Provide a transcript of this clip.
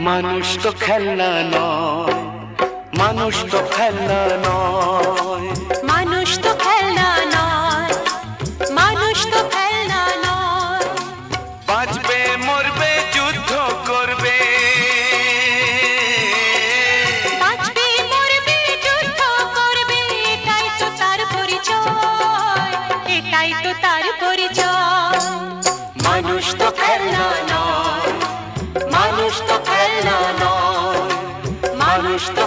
মানুষ তো খেলনা নয়, মানুষ তো খেলনা নয়, মানুষ তো খেলনা নয়, মানুষ তো খেলনা নয়। বাঁচবে মরবে যুদ্ধ করবে, বাঁচবে মরবে যুদ্ধ করবে, এটাই তো তার পরিচয়, এটাই তো তার পরিচয়। মানুষ তো খেলনা নয়, মানুষ তো খেলনা নয়, মানুষ তো